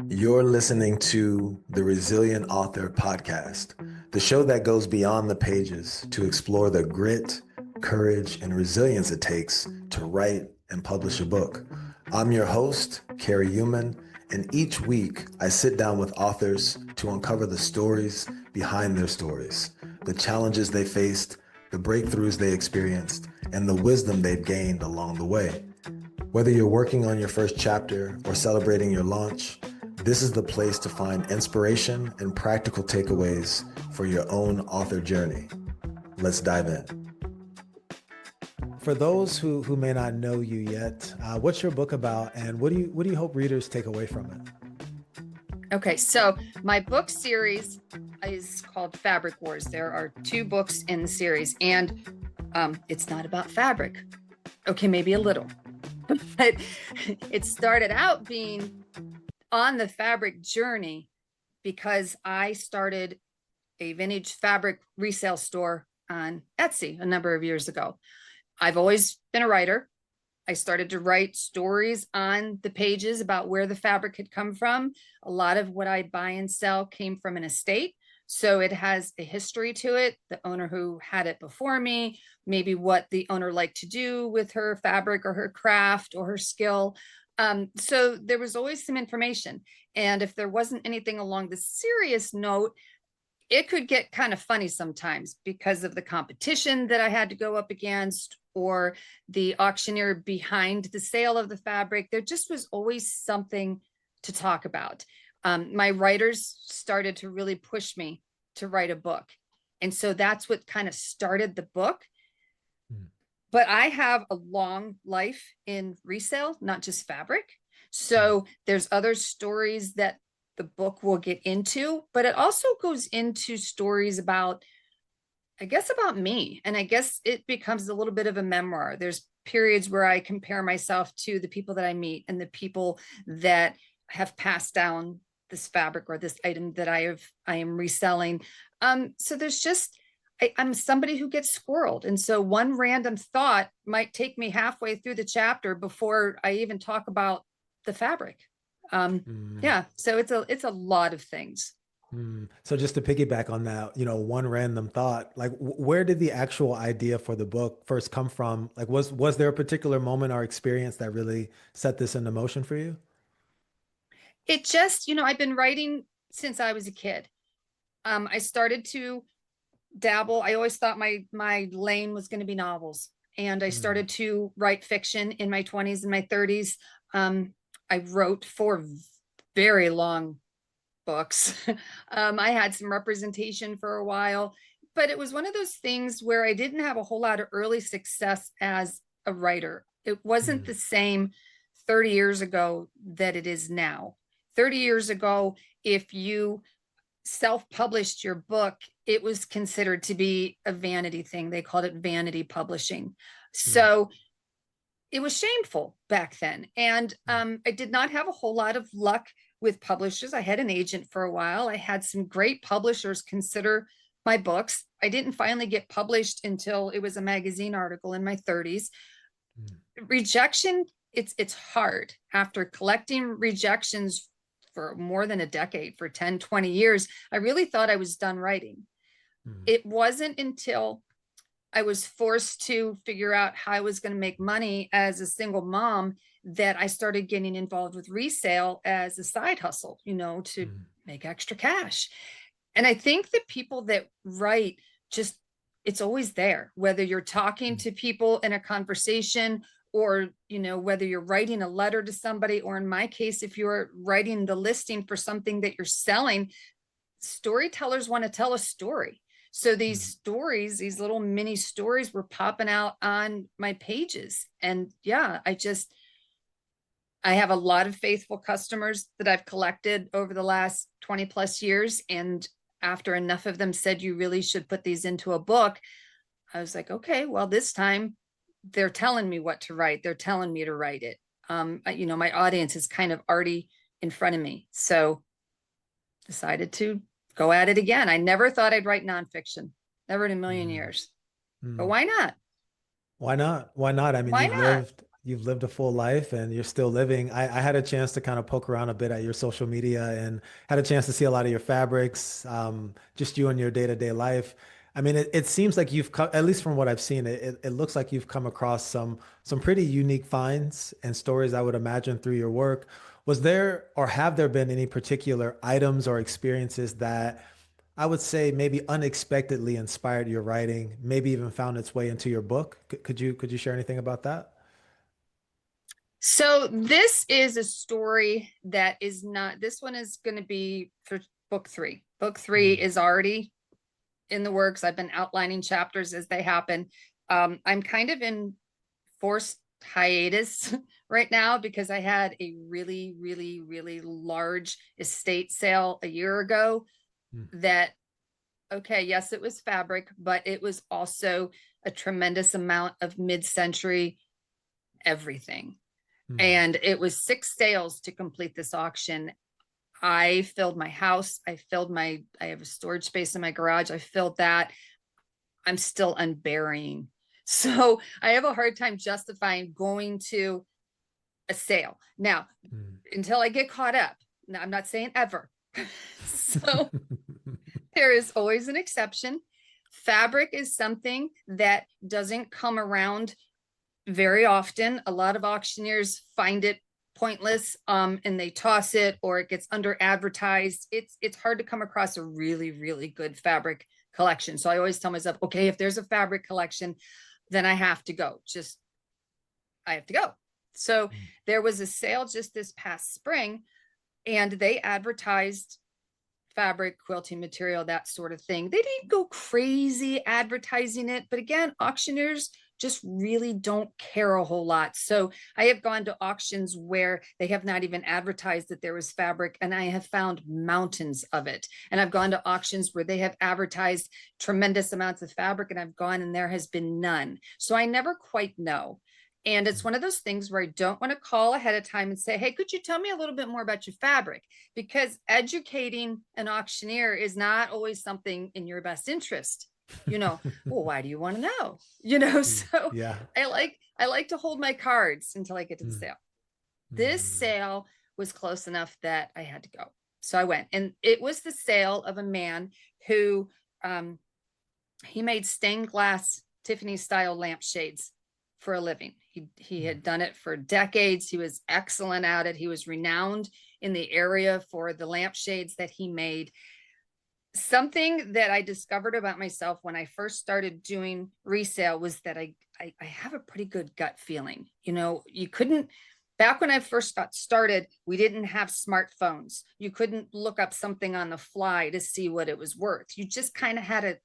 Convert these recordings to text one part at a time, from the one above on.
You're listening to the Resilient Author Podcast, the show that goes beyond the pages to explore the grit, courage, and resilience it takes to write and publish a book. I'm your host, Kira Hartley, and each week I sit down with authors to uncover the stories behind their stories, the challenges they faced, the breakthroughs they experienced, and the wisdom they've gained along the way. Whether you're working on your first chapter or celebrating your launch, this is the place to find inspiration and practical takeaways for your own author journey. Let's dive in. For those who may not know you yet, what's your book about, and what do you hope readers take away from it? Okay, so my book series is called Fabric Wars. There are 2 books in the series, and it's not about fabric. Okay, maybe a little, but it started out being on the fabric journey because I started a vintage fabric resale store on Etsy a number of years ago. I've always been a writer. I started to write stories on the pages about where the fabric had come from. A lot of what I buy and sell came from an estate. So it has a history to it, the owner who had it before me, maybe what the owner liked to do with her fabric or her craft or her skill. So there was always some information. And if there wasn't anything along the serious note, it could get kind of funny sometimes because of the competition that I had to go up against or the auctioneer behind the sale of the fabric. There just was always something to talk about. My writers started to really push me to write a book. And so that's what kind of started the book. But I have a long life in resale, not just fabric. So there's other stories that the book will get into, but it also goes into stories about, I guess, about me. And I guess it becomes a little bit of a memoir. There's periods where I compare myself to the people that I meet and the people that have passed down this fabric or this item that I am reselling. So there's just, I'm somebody who gets squirreled. And so one random thought might take me halfway through the chapter before I even talk about the fabric. Yeah, so it's a lot of things. So just to piggyback on that, one random thought, like where did the actual idea for the book first come from? Like, was there a particular moment or experience that really set this into motion for you? It just, I've been writing since I was a kid. I started to dabble. I always thought my lane was going to be novels. And I started to write fiction in my 20s and my 30s. I wrote 4 very long books. I had some representation for a while, but it was one of those things where I didn't have a whole lot of early success as a writer. It wasn't the same 30 years ago that it is now. 30 years ago, if you self-published your book, it was considered to be a vanity thing. They called it vanity publishing. So it was shameful back then. And I did not have a whole lot of luck with publishers. I had an agent for a while. I had some great publishers consider my books. I didn't finally get published until it was a magazine article in my 30s. Rejection, it's hard. After collecting rejections for more than a decade, for 10, 20 years, I really thought I was done writing. It wasn't until I was forced to figure out how I was going to make money as a single mom that I started getting involved with resale as a side hustle, to make extra cash. And I think that people that write, just, it's always there, whether you're talking to people in a conversation or, whether you're writing a letter to somebody, or in my case, if you're writing the listing for something that you're selling, storytellers want to tell a story. So these stories, these little mini stories were popping out on my pages. And yeah, I have a lot of faithful customers that I've collected over the last 20 plus years. And after enough of them said, you really should put these into a book, I was like, okay, well, this time they're telling me what to write. They're telling me to write it. My audience is kind of already in front of me. So decided to go at it again. I never thought I'd write nonfiction, never in a million years. But why not? Why not? Why not? I mean, Why not? you've lived a full life and you're still living. I had a chance to kind of poke around a bit at your social media and had a chance to see a lot of your fabrics, just you and your day-to-day life. I mean, it seems like you've come, at least from what I've seen, it looks like you've come across some pretty unique finds and stories, I would imagine, through your work. Was there or have there been any particular items or experiences that I would say maybe unexpectedly inspired your writing, maybe even found its way into your book? Could you share anything about that? So this is a story that is not, this one is going to be for book three. Book three Mm, is already in the works. I've been outlining chapters as they happen. I'm kind of in forced hiatus right now because I had a really, really, really large estate sale a year ago mm, that, okay, yes, it was fabric, but it was also a tremendous amount of mid-century everything. mm, And it was 6 sales to complete this auction. I filled my house. I have a storage space in my garage. I filled that. I'm still unburying. So I have a hard time justifying going to a sale. Now, mm. until I get caught up, now I'm not saying ever. So there is always an exception. Fabric is something that doesn't come around very often. A lot of auctioneers find it pointless, and they toss it or it gets under advertised. It's hard to come across a really, really good fabric collection. So I always tell myself, okay, if there's a fabric collection, then I have to go. Just I have to go. So Mm, there was a sale just this past spring, and they advertised fabric, quilting material, that sort of thing. They didn't go crazy advertising it, but again, auctioneers just really don't care a whole lot. So I have gone to auctions where they have not even advertised that there was fabric, and I have found mountains of it. And I've gone to auctions where they have advertised tremendous amounts of fabric, and I've gone and there has been none. So I never quite know. And it's mm. one of those things where I don't want to call ahead of time and say, hey, could you tell me a little bit more about your fabric? Because educating an auctioneer is not always something in your best interest. Well, why do you want to know? Mm, So yeah. I like to hold my cards until I get to the Mm, sale. This mm, sale was close enough that I had to go. So I went, and it was the sale of a man who um, he made stained glass Tiffany style lampshades for a living. He mm, had done it for decades. He was excellent at it. He was renowned in the area for the lampshades that he made. Something that I discovered about myself when I first started doing resale was that I have a pretty good gut feeling. You couldn't, back when I first got started, we didn't have smartphones. You couldn't look up something on the fly to see what it was worth. You just kind of had a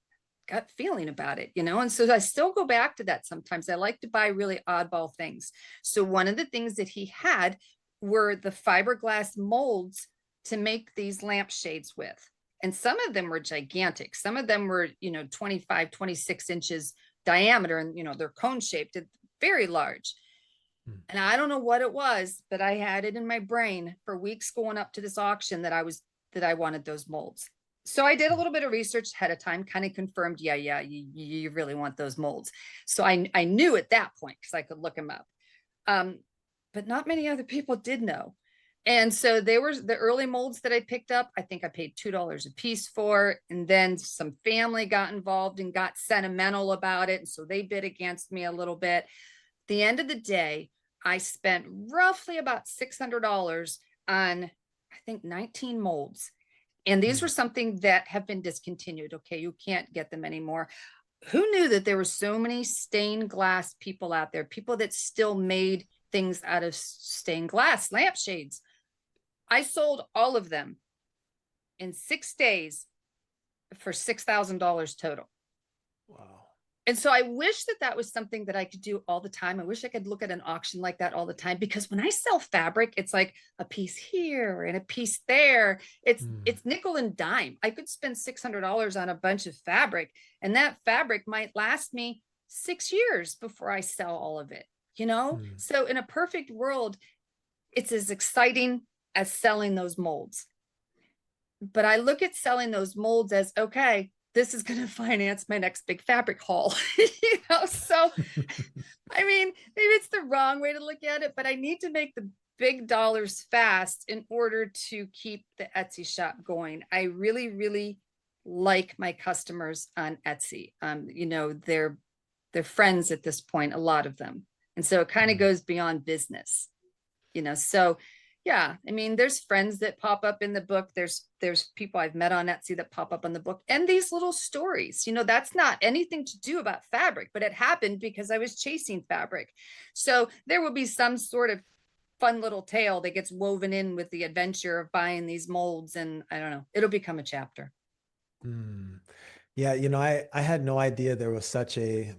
gut feeling about it. And so I still go back to that sometimes. I like to buy really oddball things. So one of the things that he had were the fiberglass molds to make these lampshades with. And some of them were gigantic. Some of them were, 25, 26 inches diameter, and, they're cone shaped, very large. mm, And I don't know what it was, but I had it in my brain for weeks going up to this auction that I wanted those molds. So I did a mm. little bit of research ahead of time, kind of confirmed, yeah, you really want those molds. So I knew at that point because I could look them up. Um, but not many other people did know. And so they were the early molds that I picked up. I think I paid $2 a piece for. And then some family got involved and got sentimental about it. And so they bid against me a little bit. At the end of the day, I spent roughly about $600 on, I think, 19 molds. And these were Mm. something that have been discontinued. Okay, you can't get them anymore. Who knew that there were so many stained glass people out there, people that still made things out of stained glass lampshades? I sold all of them in 6 days for $6,000 total. Wow. And so I wish that that was something that I could do all the time. I wish I could look at an auction like that all the time, because when I sell fabric, it's like a piece here and a piece there. It's Mm, it's nickel and dime. I could spend $600 on a bunch of fabric, and that fabric might last me 6 years before I sell all of it. mm, So in a perfect world, it's as exciting as selling those molds. But I look at selling those molds as, okay, this is going to finance my next big fabric haul. You know, so I mean, maybe it's the wrong way to look at it, but I need to make the big dollars fast in order to keep the Etsy shop going. I really, really like my customers on Etsy. You know, they're friends at this point, a lot of them. And so it kind of goes beyond business, you know. So yeah, I mean, there's friends that pop up in the book. There's people I've met on Etsy that pop up on the book, and these little stories, you know, that's not anything to do about fabric, but it happened because I was chasing fabric. So there will be some sort of fun little tale that gets woven in with the adventure of buying these molds, and I don't know, it'll become a chapter. Hmm. Yeah, you know, I had no idea there was such a,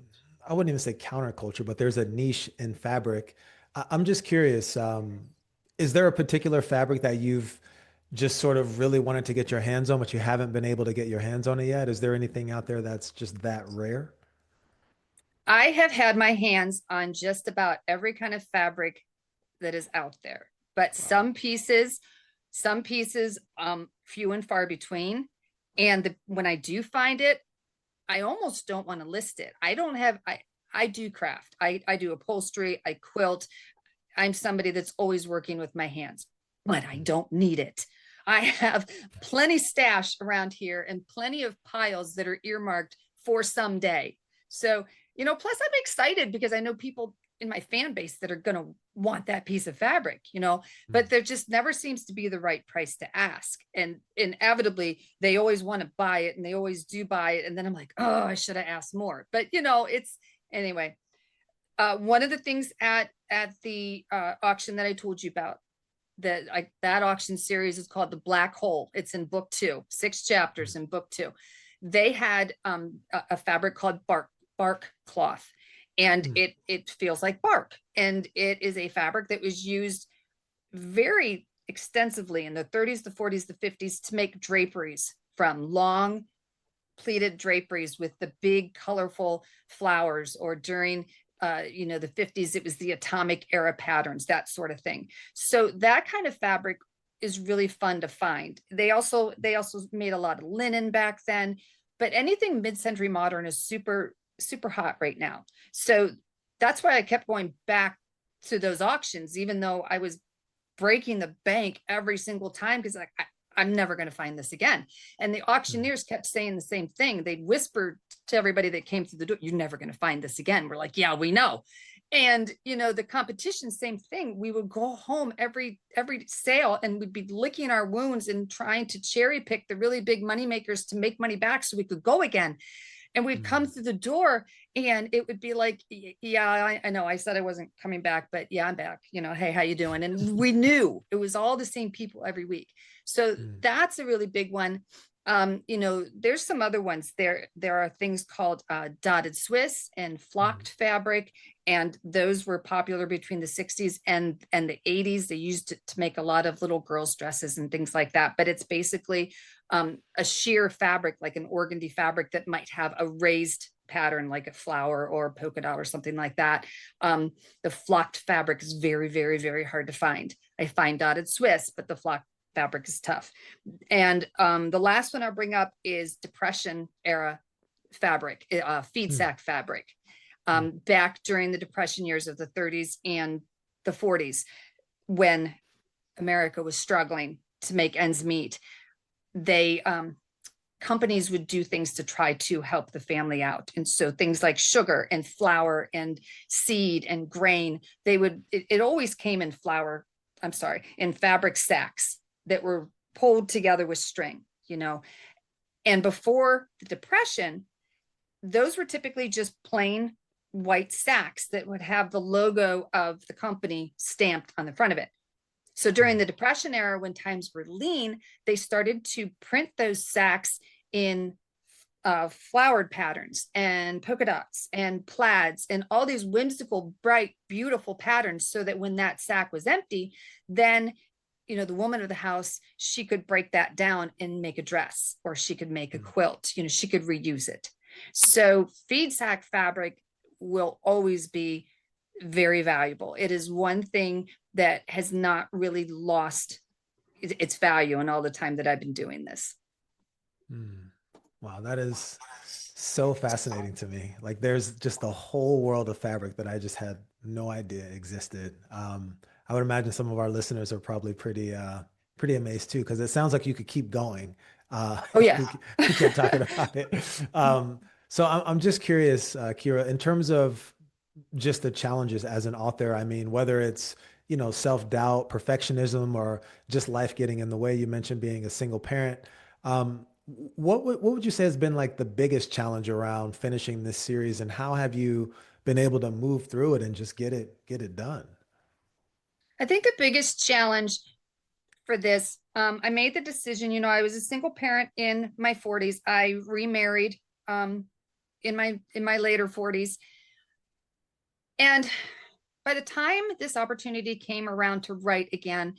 I wouldn't even say counterculture, but there's a niche in fabric. I'm just curious, is there a particular fabric that you've just sort of really wanted to get your hands on, but you haven't been able to get your hands on it yet? Is there anything out there that's just that rare? I have had my hands on just about every kind of fabric that is out there, but Wow. some pieces, few and far between. And when I do find it, I almost don't want to list it. I don't have, I do craft. I do upholstery, I quilt. I'm somebody that's always working with my hands, but I don't need it. I have plenty stash around here and plenty of piles that are earmarked for someday. So, you know, plus I'm excited because I know people in my fan base that are going to want that piece of fabric, you know, but there just never seems to be the right price to ask. And inevitably, they always want to buy it and they always do buy it. And then I'm like, oh, I should have asked more. But, you know, it's anyway. One of the things at the auction that I told you about, that auction series is called The Black Hole. It's in book 2, 6 chapters in book 2. They had a fabric called bark cloth, and it feels like bark, and it is a fabric that was used very extensively in the 30s, the 40s, the 50s to make draperies, from long pleated draperies with the big colorful flowers, or during you know, the 50s, it was the atomic era patterns, that sort of thing. So that kind of fabric is really fun to find. They also made a lot of linen back then, but anything mid-century modern is super super hot right now. So that's why I kept going back to those auctions, even though I was breaking the bank every single time, because like I'm never going to find this again. And the auctioneers kept saying the same thing. They'd whisper to everybody that came through the door, "You're never going to find this again." We're like, "Yeah, we know." And you know, the competition, same thing. We would go home every sale and we'd be licking our wounds and trying to cherry pick the really big money makers to make money back so we could go again. And we'd come through the door and it would be like, "Yeah, I know I said I wasn't coming back, but yeah, I'm back, you know, hey, how you doing?" And we knew it was all the same people every week. So that's a really big one. You know, there's some other ones. There are things called dotted Swiss and flocked fabric, and those were popular between the 60s and the 80s. They used it to make a lot of little girls' dresses and things like that. But it's basically a sheer fabric, like an organdy fabric that might have a raised pattern, like a flower or a polka dot or something like that. The flocked fabric is very, very, very hard to find. I find dotted Swiss, but the flocked fabric is tough. And the last one I'll bring up is Depression era fabric, feed sack fabric. Back during the Depression years of the 30s and the 40s, when America was struggling to make ends meet, they companies would do things to try to help the family out. And so things like sugar and flour and seed and grain, it always came in in fabric sacks that were pulled together with string, you know. And before the Depression, those were typically just plain white sacks that would have the logo of the company stamped on the front of it. So during the Depression era, when times were lean, they started to print those sacks in flowered patterns and polka dots and plaids and all these whimsical, bright, beautiful patterns, so that when that sack was empty, then, you know, the woman of the house, she could break that down and make a dress, or she could make a quilt, you know, she could reuse it. So feed sack fabric will always be very valuable. It is one thing that has not really lost its value in all the time that I've been doing this. Wow, that is so fascinating to me. Like there's just a whole world of fabric that I just had no idea existed. I would imagine some of our listeners are probably pretty amazed too, because it sounds like you could keep going Oh if yeah. we kept talking about it. So I'm just curious, Kira, in terms of just the challenges as an author. I mean, whether it's, self-doubt, perfectionism, or just life getting in the way. You mentioned being a single parent. What would you say has been like the biggest challenge around finishing this series, and how have you been able to move through it and just get it done? I think the biggest challenge for this, I made the decision, I was a single parent in my 40s. I remarried in my later 40s. And by the time this opportunity came around to write again,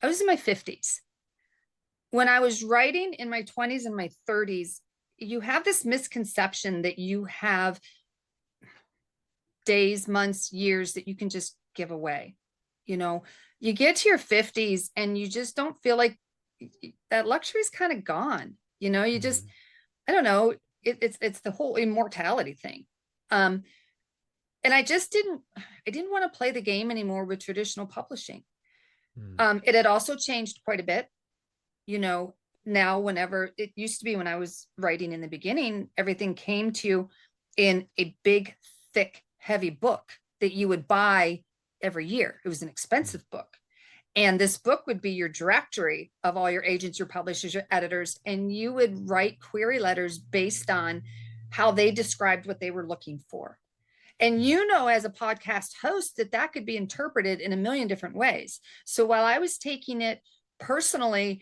I was in my 50s. When I was writing in my 20s and my 30s, you have this misconception that you have days, months, years that you can just give away. You know, you get to your 50s and you just don't feel like that luxury is kind of gone. You just, Mm, I don't know, it's the whole immortality thing. Um, and I didn't want to play the game anymore with traditional publishing. mm, It had also changed quite a bit. You know, Now whenever it used to be when I was writing in the beginning, everything came to you in a big, thick, heavy book that you would buy every year. It was an mm, expensive book. And this book would be your directory of all your agents, your publishers, your editors, and you would write query letters based on how they described what they were looking for. And mm, as a podcast host, that could be interpreted in a million different ways. So while I was taking it personally,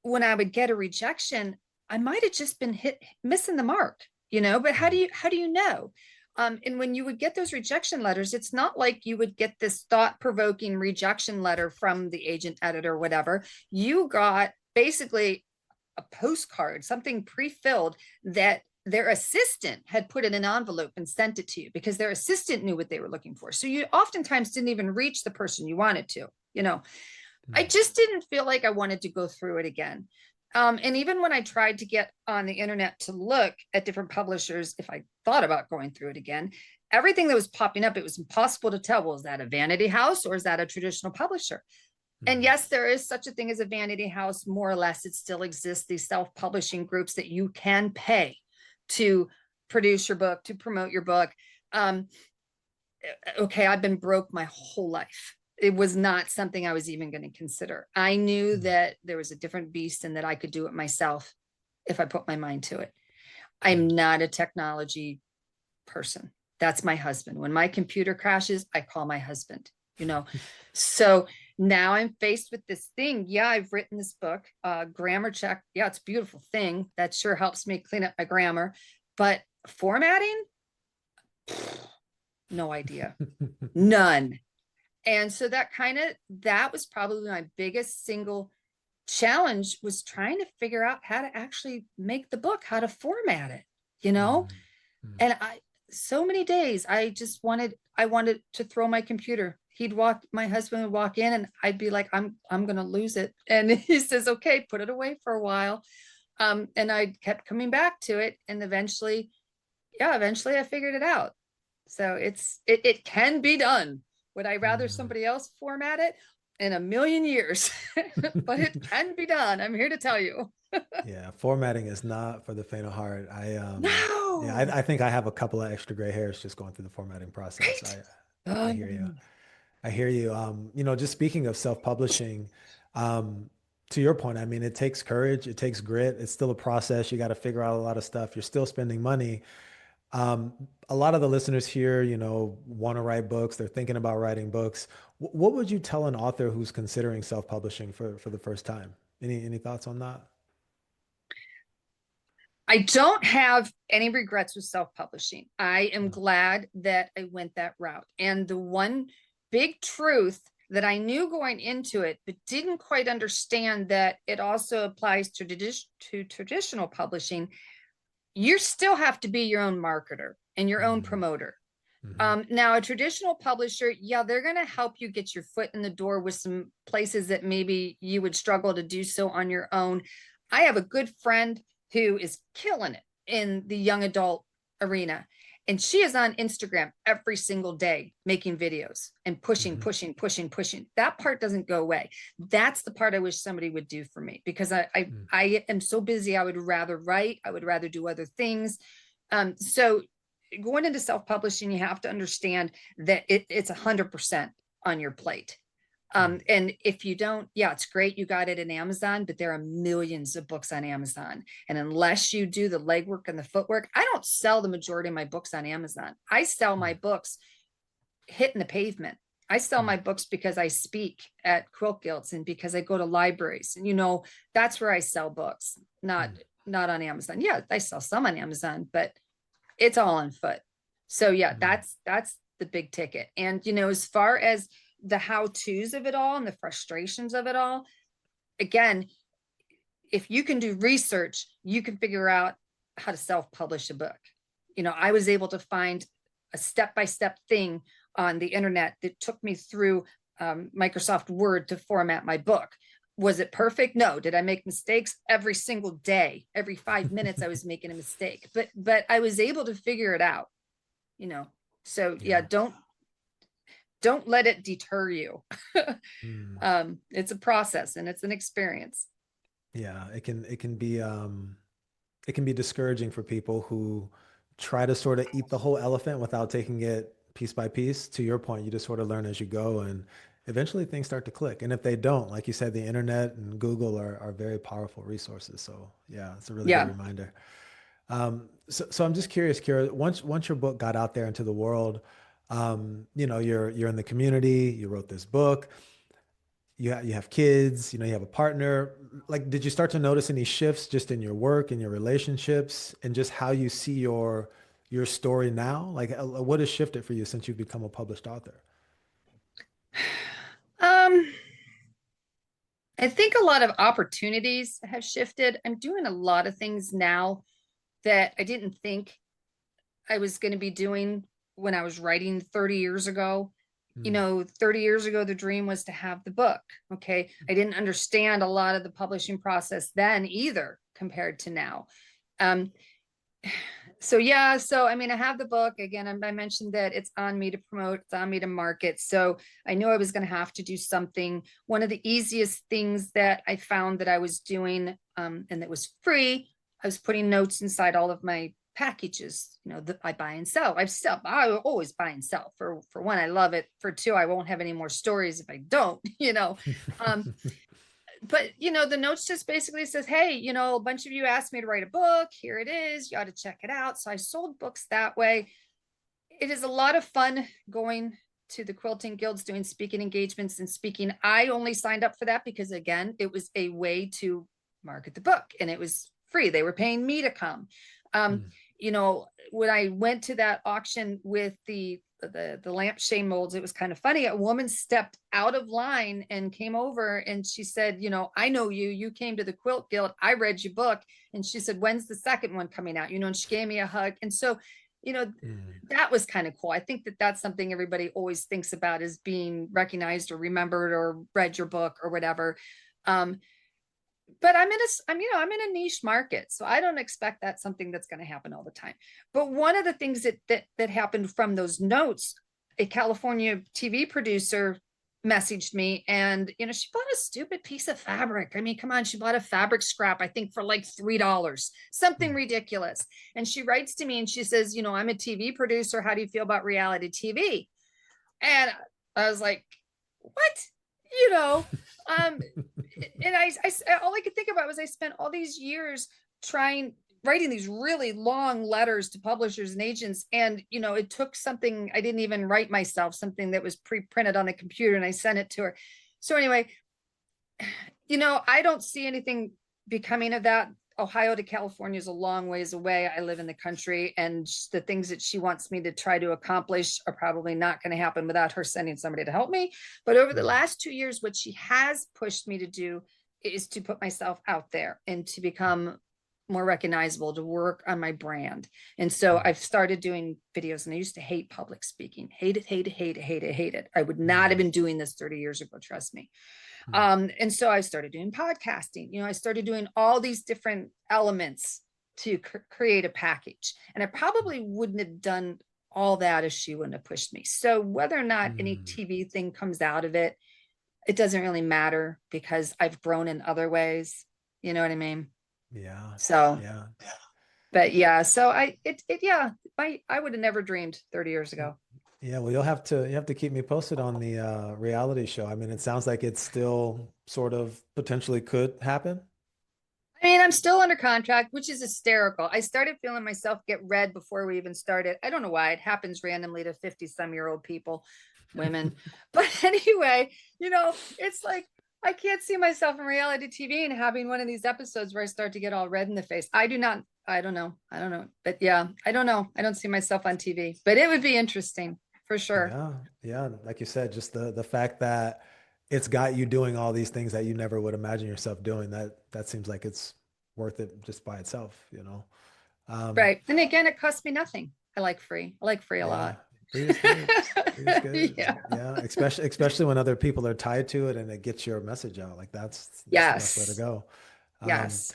when I would get a rejection, I might have just been missing the mark, but how do mm, you know? And when you would get those rejection letters, it's not like you would get this thought-provoking rejection letter from the agent, editor, whatever. You got basically a postcard, something pre-filled that their assistant had put in an envelope and sent it to you because their assistant knew what they were looking for. So you oftentimes didn't even reach the person you wanted to, I mm, just didn't feel like I wanted to go through it again. And even when I tried to get on the internet to look at different publishers, if I thought about going through it again, everything that was popping up, it was impossible to tell, well, is that a vanity house or is that a traditional publisher? And mm, yes, there is such a thing as a vanity house, more or less. It still exists, these self-publishing groups that you can pay to produce your book, to promote your book. Um, okay, I've been broke my whole life. It was not something I was even going to consider. I knew mm, that there was a different beast and that I could do it myself if I put my mind to it. I'm mm. not a technology person. That's my husband. When my computer crashes, I call my husband, you know. So now I'm faced with this thing. Yeah, I've written this book, grammar check. Yeah, it's a beautiful thing. That sure helps me clean up my grammar. But formatting, no idea. None. And so that was probably my biggest single challenge, was trying to figure out how to actually make the book, how to format it, you know? Mm, mm. And so many days I wanted to throw my computer. My husband would walk in and I'd be like, I'm going to lose it. And he says, okay, put it away for a while. And I kept coming back to it. And eventually I figured it out. So it can be done. Would I rather Mm. somebody else format it? In a million years? But it can be done. I'm here to tell you. Yeah, formatting is not for the faint of heart. Yeah, No, I think I have a couple of extra gray hairs just going through the formatting process. right? I hear you. Um, I hear you. Just speaking of self-publishing, um, to your point, I mean, it takes courage, it takes grit. It's still a process. You got to figure out a lot of stuff. You're still spending money. A lot of the listeners here, want to write books. They're thinking about writing books. What would you tell an author who's considering self-publishing for the first time? Any thoughts on that? I don't have any regrets with self-publishing. I am Mm, glad that I went that route. And the one big truth that I knew going into it, but didn't quite understand, that it also applies to traditional publishing. You still have to be your own marketer and your own mm, promoter. mhm, Now, a traditional publisher, yeah, they're going to help you get your foot in the door with some places that maybe you would struggle to do so on your own. I have a good friend who is killing it in the young adult arena. And she is on Instagram every single day making videos and pushing, pushing, pushing, pushing. That part doesn't go away. That's the part I wish somebody would do for me, because I am so busy. I would rather write. I would rather do other things. So going into self-publishing, you have to understand that it's 100% on your plate. And if you don't, yeah, it's great you got it in Amazon, but there are millions of books on Amazon. And unless you do the legwork and the footwork, I don't sell the majority of my books on Amazon. I sell my books hitting the pavement. I sell my books because I speak at quilt guilds and because I go to libraries. And, you know, that's where I sell books, not on Amazon. Yeah, I sell some on Amazon, but it's all on foot. So yeah, that's the big ticket. And, you know, as far as the how-tos of it all and the frustrations of it all, again, if you can do research, you can figure out how to self-publish a book. You know, I was able to find a step-by-step thing on the internet that took me through Microsoft Word to format my book. Was it perfect? No. Did I make mistakes? Every single day, every 5 minutes, I was making a mistake, but I was able to figure it out, you know? So yeah, don't let it deter you. It's a process and it's an experience. Yeah, it can be discouraging for people who try to sort of eat the whole elephant without taking it piece by piece. To your point, you just sort of learn as you go, and eventually things start to click. And if they don't, like you said, the internet and Google are very powerful resources. So yeah, it's a really good Yeah. reminder. So I'm just curious, Kira, once your book got out there into the world, you know, you're in the community, you wrote this book, you have kids, you know, you have a partner. Like, did you start to notice any shifts just in your work and your relationships and just how you see your story now? Like, what has shifted for you since you've become a published author? Um, I think a lot of opportunities have shifted. I'm doing a lot of things now that I didn't think I was going to be doing when I was writing 30 years ago. You Mm, know, 30 years ago, the dream was to have the book. Okay. I didn't understand a lot of the publishing process then either compared to now. Um, so yeah, so I mean, I have the book again. I mentioned that it's on me to promote, it's on me to market. So I knew I was going to have to do something. One of the easiest things that I found that I was doing, and that was free, I was putting notes inside all of my packages, you know, that I buy and sell. I always buy and sell. For one, I love it. For two, I won't have any more stories if I don't, you know. Um, but you know, the notes just basically says, hey, you know, a bunch of you asked me to write a book, here it is, you ought to check it out. So I sold books that way. It is a lot of fun going to the quilting guilds, doing speaking engagements and speaking. I only signed up for that because again, it was a way to market the book and it was free. They were paying me to come. um, mm, you know, when I went to that auction with the lampshade molds, it was kind of funny. A woman stepped out of line and came over and she said, you know, I know you. You came to the Quilt Guild. I read your book. And she said, when's the second one coming out? You know, and she gave me a hug. And so, you know, mm, that was kind of cool. I think that that's something everybody always thinks about, is being recognized or remembered or read your book or whatever. Um, but I'm in a niche market, so I don't expect that's something that's going to happen all the time. But one of the things that happened from those notes, a California TV producer messaged me, and you know, she bought a stupid piece of fabric. I mean, come on, she bought a fabric scrap, I think for like $3, something mm. ridiculous. And she writes to me and she says, you know, I'm a TV producer. How do you feel about reality TV? And I was like, what? You know, um, and all I could think about was I spent all these years writing these really long letters to publishers and agents, and you know, it took something I didn't even write myself, something that was pre-printed on a computer, and I sent it to her. So anyway, you know, I don't see anything becoming of that. Ohio to California is a long ways away. I live in the country, and the things that she wants me to try to accomplish are probably not going to happen without her sending somebody to help me. But over the Mm, last 2 years, what she has pushed me to do is to put myself out there and to become more recognizable, to work on my brand. And so mm, I've started doing videos, and I used to hate public speaking, hate it, hate it, hate it, hate it, hate it. I would not have mm, been doing this 30 years ago, trust me. Mm. And so I started doing podcasting. I started doing all these different elements to create a package. And I probably wouldn't have done all that if she wouldn't have pushed me. So whether or not any Mm. TV thing comes out of it, it doesn't really matter because I've grown in other ways. You know what I mean? Yeah. So, Yeah. but yeah, so yeah, I would have never dreamed 30 years ago. Yeah, well, you have to keep me posted on the reality show. I mean, it sounds like it still sort of potentially could happen. I mean, I'm still under contract, which is hysterical. I started feeling myself get red before we even started. I don't know why. It happens randomly to 50-some-year-old people, women. But anyway, it's like I can't see myself in reality TV and having one of these episodes where I start to get all red in the face. I do not. I don't know. I don't know. But yeah, I don't know. I don't see myself on TV, but it would be interesting for sure. Yeah, yeah. Like you said, just the fact that it's got you doing all these things that you never would imagine yourself doing, that seems like it's worth it just by itself. Um, Right. And again, it costs me nothing. I like free. I like free a yeah, lot. free is good. Free is good. Yeah. Yeah, especially when other people are tied to it and it gets your message out. Like that's the best way to Yes. go. Um, Yes.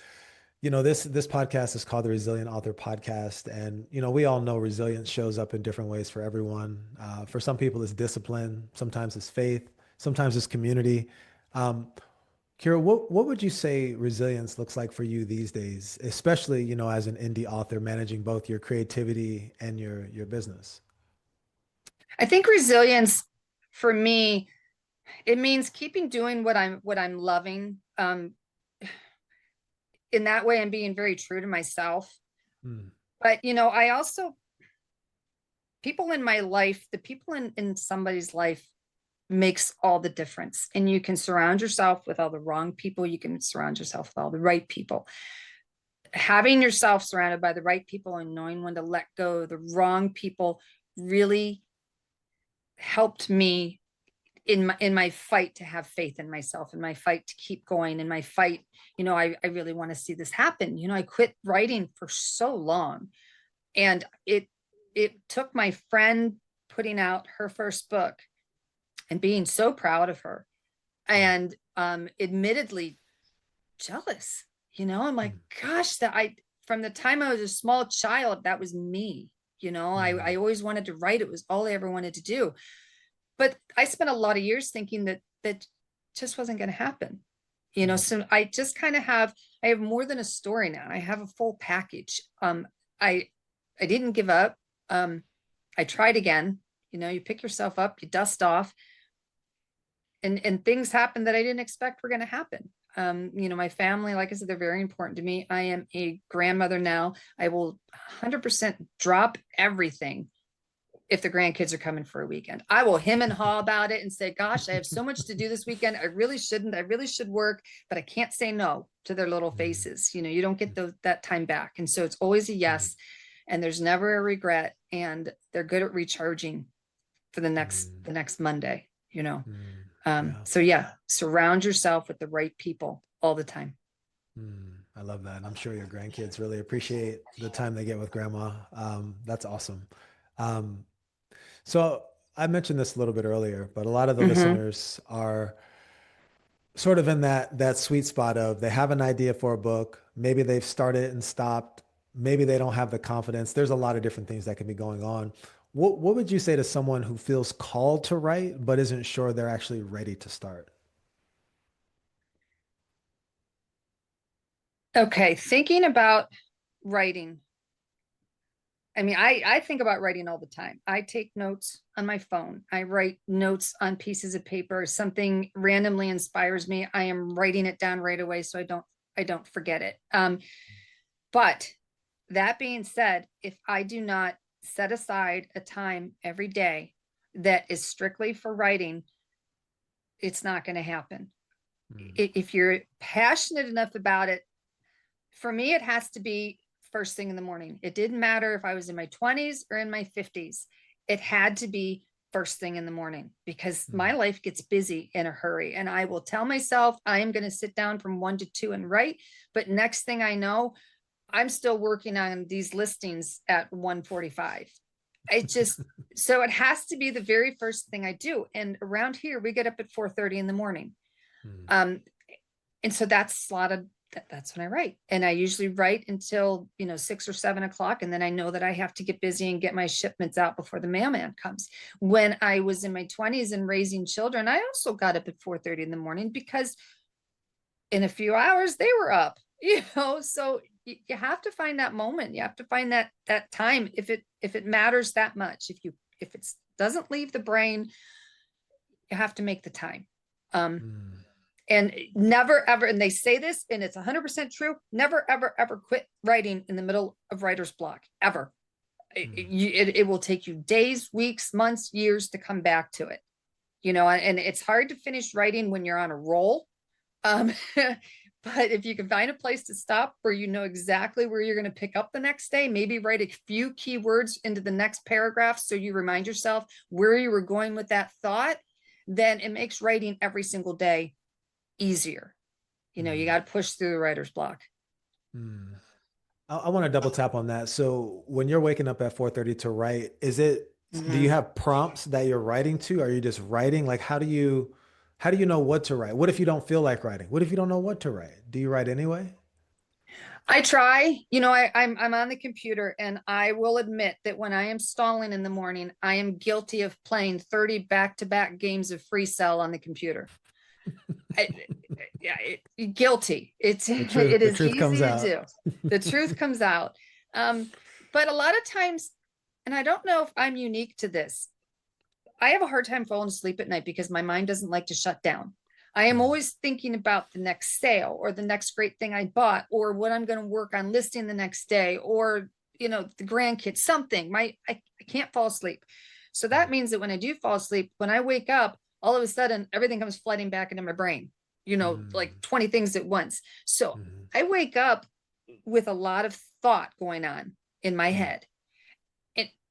this podcast is called the Resilient Author Podcast, and we all know resilience shows up in different ways for everyone. For some people, it's discipline. Sometimes it's faith. Sometimes it's community. Um, Kira, what would you say resilience looks like for you these days, especially as an indie author managing both your creativity and your business? I think resilience for me, it means keeping doing what I'm loving. In that way, I'm being very true to myself. Mm. But I also people in my life, the people in somebody's life makes all the difference. And you can surround yourself with all the wrong people. You can surround yourself with all the right people. Having yourself surrounded by the right people and knowing when to let go of the wrong people really helped me in my fight to have faith in myself, in my fight to keep going, in my fight. I really want to see this happen. I quit writing for so long, and it took my friend putting out her first book and being so proud of her, Mm. and admittedly jealous. I'm like, Mm. gosh, that I from the time I was a small child, that was me. I Mm. always wanted to write. It was all I ever wanted to do. But I spent a lot of years thinking that just wasn't going to happen. Mm. So I have more than a story now. I have a full package. I didn't give up. I tried again. You pick yourself up, you dust off, and things happen that I didn't expect were going to happen. My family, like I said, they're very important to me. I am a grandmother now. I will 100% drop everything if the grandkids are coming for a weekend. I will him and haw about it and say, gosh, I have so much to do this weekend. I really shouldn't. I really should work, but I can't say no to their little Mm. faces. You don't get that time back. And so it's always a Mm. yes. And there's never a regret. And they're good at recharging for the next Mm. the next Monday. Mm. Yeah. So yeah, surround yourself with the right people all the time. I love that. And I'm sure your grandkids really appreciate the time they get with grandma. That's awesome. Um, so I mentioned this a little bit earlier, but a lot of the Mm-hmm. listeners are sort of in that sweet spot of they have an idea for a book. Maybe they've started and stopped. Maybe they don't have the confidence. There's a lot of different things that can be going on. What would you say to someone who feels called to write, but isn't sure they're actually ready to start? Okay, thinking about writing. I mean, I think about writing all the time. I take notes on my phone. I write notes on pieces of paper. Something randomly inspires me. I am writing it down right away so I don't forget it. But that being said, if I do not set aside a time every day that is strictly for writing, it's not going to happen. Mm. If you're passionate enough about it, for me, it has to be first thing in the morning. It didn't matter if I was in my 20s or in my 50s. It had to be first thing in the morning because my Mm. life gets busy in a hurry. And I will tell myself I am going to sit down from 1 to 2 and write. But next thing I know, I'm still working on these listings at 1:45. So it has to be the very first thing I do. And around here, we get up at 4:30 in the morning. Mm, Um, and so that's a lot of that's when I write. And I usually write until, 6 or 7 o'clock. And then I know that I have to get busy and get my shipments out before the mailman comes. When I was in my 20s and raising children, I also got up at 4:30 in the morning because in a few hours they were up, so you have to find that moment. You have to find that time if it matters that much. If it doesn't leave the brain, you have to make the time. Um, mm, and never ever, and they say this and it's 100% true, never ever ever quit writing in the middle of writer's block ever. mm, It will take you days, weeks, months, years to come back to it, and it's hard to finish writing when you're on a roll. um, but if you can find a place to stop where you know exactly where you're going to pick up the next day, maybe write a few keywords into the next paragraph so you remind yourself where you were going with that thought, then it makes writing every single day easier. You mm, got to push through the writer's block. mm. I want to double tap on that. So when you're waking up at 4:30 to write, do you Mhm. have prompts that you're writing to? Are you just writing? Like, how do you know what to write? What if you don't feel like writing? What if you don't know what to write? Do you write anyway? I try, I'm on the computer and I will admit that when I am stalling in the morning, I am guilty of playing 30 back-to-back games of free cell on the computer. I, yeah, guilty. The truth, It the is truth comes easy to out. do. The truth comes out. But a lot of times, and I don't know if I'm unique to this, I have a hard time falling asleep at night because my mind doesn't like to shut down. I am Mm, always thinking about the next sale or the next great thing I bought or what I'm going to work on listing the next day or, the grandkids, something. I can't fall asleep. So that mm, means that when I do fall asleep, when I wake up, all of a sudden everything comes flooding back into my brain, like mm, 20 things at once. So mm, I wake up with a lot of thought going on in my mm, head,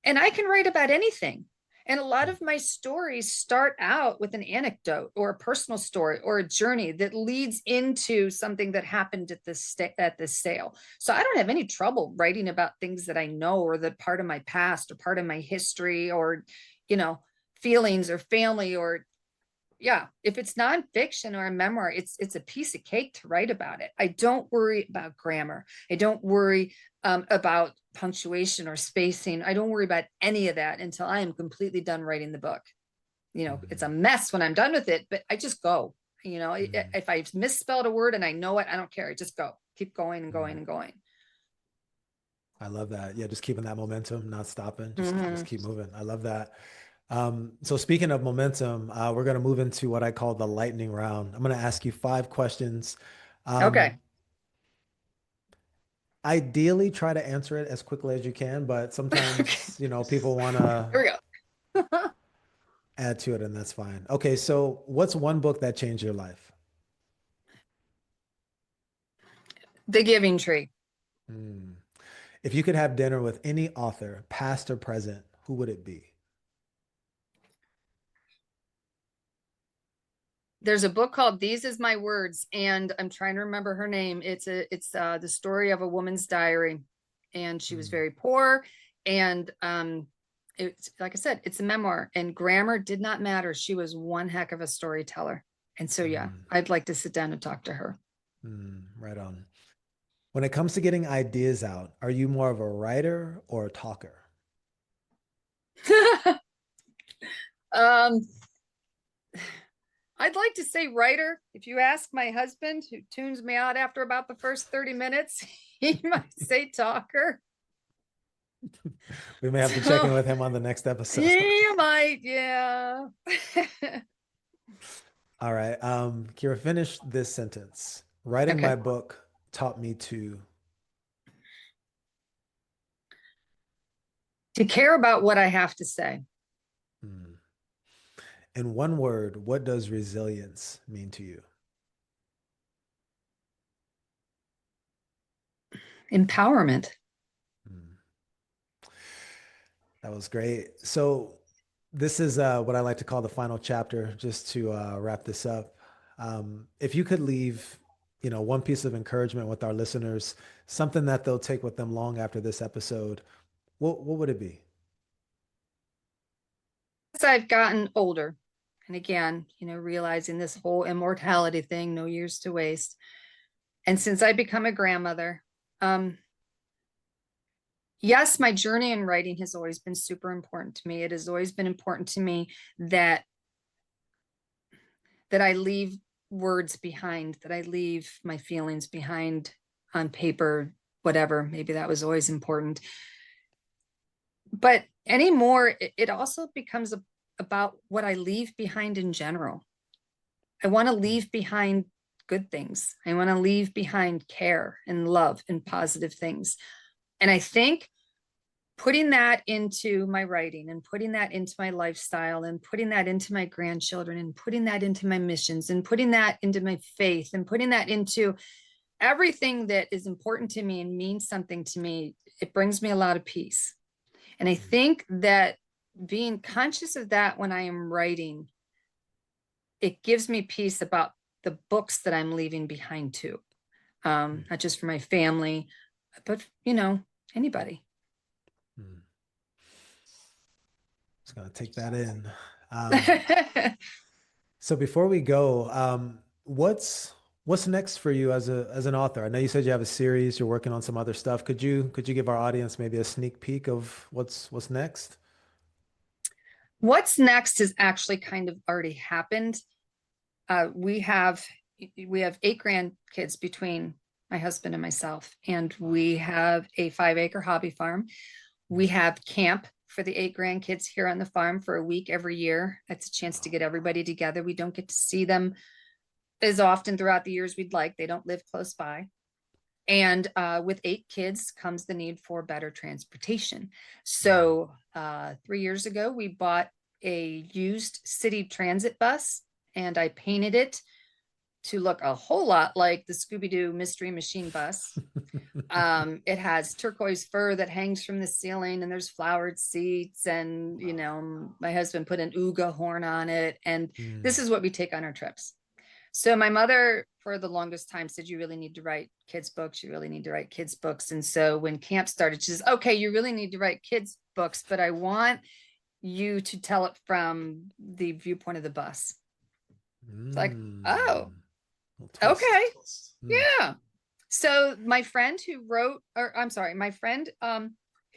and I can write about anything. And a lot mm, of my stories start out with an anecdote or a personal story or a journey that leads into something that happened at this sale. So I don't have any trouble writing about things that I know or that part of my past or part of my history or you know feelings or family or yeah, if it's nonfiction or a memoir, it's a piece of cake to write about it. I don't worry about grammar. I don't worry about punctuation or spacing. I don't worry about any of that until I am completely done writing the book. It's a mm, mess when I'm done with it, but I just go. mm, If I misspelled a word and I know it, I don't care. I just go, keep going and going mm. and going. I love that. Yeah, just keeping that momentum, not stopping. Just Mm-hmm. keep moving. I love that. So speaking of momentum, we're going to move into what I call the lightning round. I'm going to ask you 5 questions. Okay, Um, Ideally, try to answer it as quickly as you can, but okay, sometimes, people want to here we go. add to it, and that's fine. Okay, so what's one book that changed your life? The Giving Tree. Hmm. If you could have dinner with any author, past or present, who would it be? There's a book called These Is My Words, and I'm trying to remember her name. It's the story of a woman's diary, and she was Hmm. very poor, and it's like I said, it's a memoir, and grammar did not matter. She was one heck of a storyteller, and so yeah, Hmm. I'd like to sit down and talk to her. Hmm. Right on. When it comes to getting ideas out, are you more of a writer or a talker? um, I'd like to say writer. If you ask my husband, who tunes me out after about the first 30 minutes, he might say talker. We may have to check in So with him on the next episode. you might, yeah. All right. Kira, finish this sentence. Writing my Okay. book taught me to. To care about what I have to say. Hmm. In one word, what does resilience mean to you? Empowerment. Hmm. That was great. So this is what I like to call the final chapter, just to wrap this up. If you could leave, one piece of encouragement with our listeners, something that they'll take with them long after this episode, what would it be? As I've gotten older, And again, realizing this whole immortality thing, no years to waste. And since I become a grandmother, yes, my journey in writing has always been super important to me. It has always been important to me that I leave words behind, that I leave my feelings behind on paper, whatever. Maybe that was always important. But anymore, it also becomes about what I leave behind in general. I want to leave behind good things. I want to leave behind care and love and positive things. And I think putting that into my writing and putting that into my lifestyle and putting that into my grandchildren and putting that into my missions and putting that into my faith and putting that into everything that is important to me and means something to me, it brings me a lot of peace. And I think that being conscious of that when I am writing, it gives me peace about the books that I'm leaving behind too. Not just for my family, but anybody. Just gonna take that in. So before we go, what's next for you as an author? I know you said you have a series, you're working on some other stuff. Could you give our audience maybe a sneak peek of what's next? What's next has actually kind of already happened. We have 8 grandkids between my husband and myself, and we have a 5-acre hobby farm. We have camp for the 8 grandkids here on the farm for a week every year. It's a chance to get everybody together. We don't get to see them as often throughout the years we'd like. They don't live close by. And with 8 kids comes the need for better transportation. So 3 years ago, we bought a used city transit bus, and I painted it to look a whole lot like the Scooby-Doo Mystery Machine bus. It has turquoise fur that hangs from the ceiling, and there's flowered seats, and my husband put an Ooga horn on it, and this is what we take on our trips. So my mother, for the longest time, said, you really need to write kids' books. You really need to write kids' books. And so when camp started, she says, okay, you really need to write kids' books, but I want you to tell it from the viewpoint of the bus. It's like, oh, okay. Yeah. So my friend who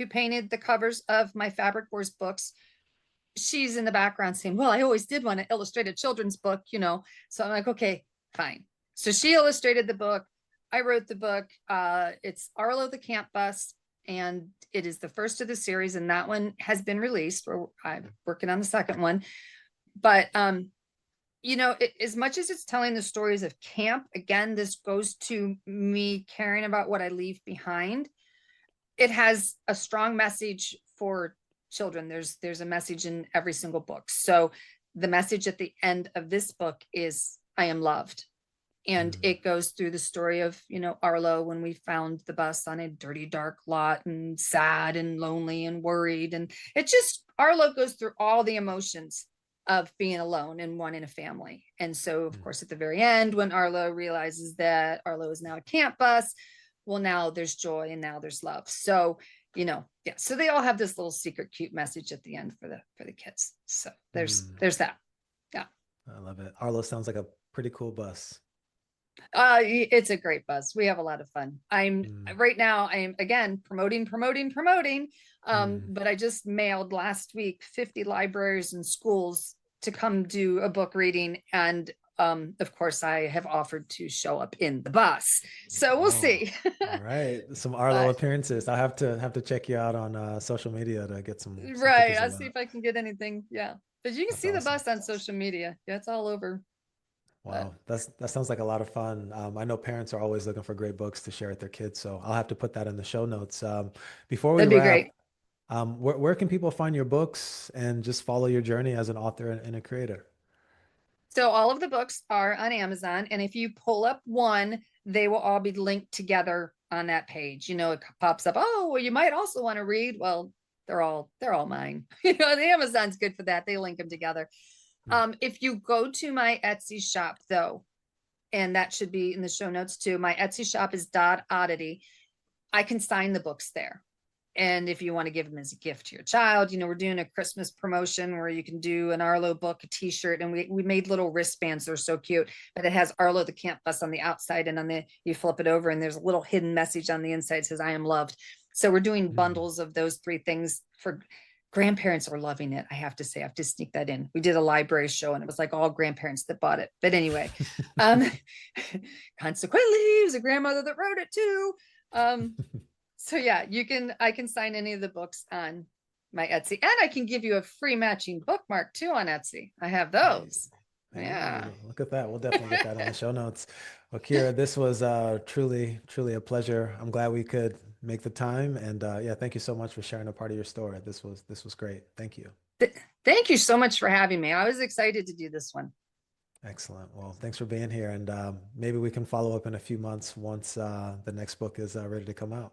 painted the covers of my Fabric Wars books, she's in the background saying, well, I always did want to illustrate a children's book, So I'm like, okay, fine. So she illustrated the book. I wrote the book. It's Arlo the Camp Bus, and it is the first of the series, and that one has been released. I'm working on the second one. But as much as it's telling the stories of camp, again, this goes to me caring about what I leave behind. It has a strong message for children. There's a message in every single book. So the message at the end of this book is, I am loved. And it goes through the story of, Arlo, when we found the bus on a dirty, dark lot, and sad and lonely and worried. And Arlo goes through all the emotions of being alone and wanting a family. And so, of course, at the very end, when Arlo realizes that Arlo is now a camp bus, well, now there's joy and now there's love. So, so they all have this little secret, cute message at the end for the kids. So there's that. Yeah. I love it. Arlo sounds like a pretty cool bus. It's a great bus. We have a lot of fun. Right now, I'm again promoting. But I just mailed last week 50 libraries and schools to come do a book reading. And of course, I have offered to show up in the bus. So we'll see. All right. Some Arlo appearances. I'll have to check you out on social media to get some right. I'll see if I can get anything. Yeah. But you can see awesome. The bus on social media. Yeah, it's all over. Wow, that sounds like a lot of fun. I know parents are always looking for great books to share with their kids, so I'll have to put that in the show notes. Before we That'd be wrap, great. Where can people find your books and just follow your journey as an author and a creator? So all of the books are on Amazon, and if you pull up one, they will all be linked together on that page. It pops up, oh, well, you might also want to read. Well, they're all mine. The Amazon's good for that. They link them together. If you go to my Etsy shop, though, and that should be in the show notes too, my Etsy shop is Oddity. I can sign the books there. And if you want to give them as a gift to your child, we're doing a Christmas promotion where you can do an Arlo book, a t-shirt, and we made little wristbands. They're so cute, but it has Arlo the Camp Bus on the outside, and you flip it over and there's a little hidden message on the inside that says, I am loved. So we're doing bundles of those 3 things. For grandparents are loving it. I have to say, I have to sneak that in. We did a library show and it was like all grandparents that bought it. But anyway, consequently, it was a grandmother that wrote it too. So yeah, I can sign any of the books on my Etsy, and I can give you a free matching bookmark too on Etsy. I have those. Yeah. Look at that. We'll definitely get that on the show notes. Well, Kira, this was truly, truly a pleasure. I'm glad we could make the time. And yeah, thank you so much for sharing a part of your story. This was great. Thank you. Thank you so much for having me. I was excited to do this one. Excellent. Well, thanks for being here. And maybe we can follow up in a few months once the next book is ready to come out.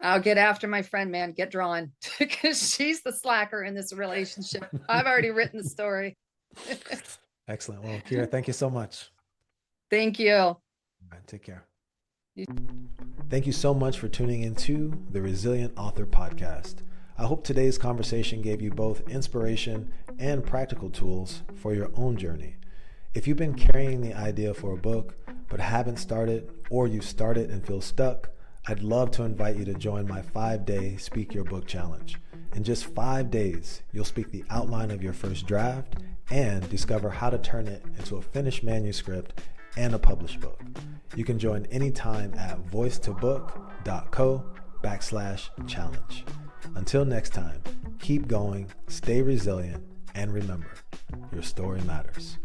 I'll get after my friend, man. Get drawing, because she's the slacker in this relationship. I've already written the story. Excellent. Well, Kira, thank you so much. Thank you. All right, take care. Thank you so much for tuning into the Resilient Author Podcast. I hope today's conversation gave you both inspiration and practical tools for your own journey. If you've been carrying the idea for a book but haven't started, or you've started and feel stuck, I'd love to invite you to join my 5-day Speak Your Book Challenge. In just 5 days, you'll speak the outline of your first draft and discover how to turn it into a finished manuscript and a published book. You can join anytime at voicetobook.co/challenge. Until next time, keep going, stay resilient, and remember, your story matters.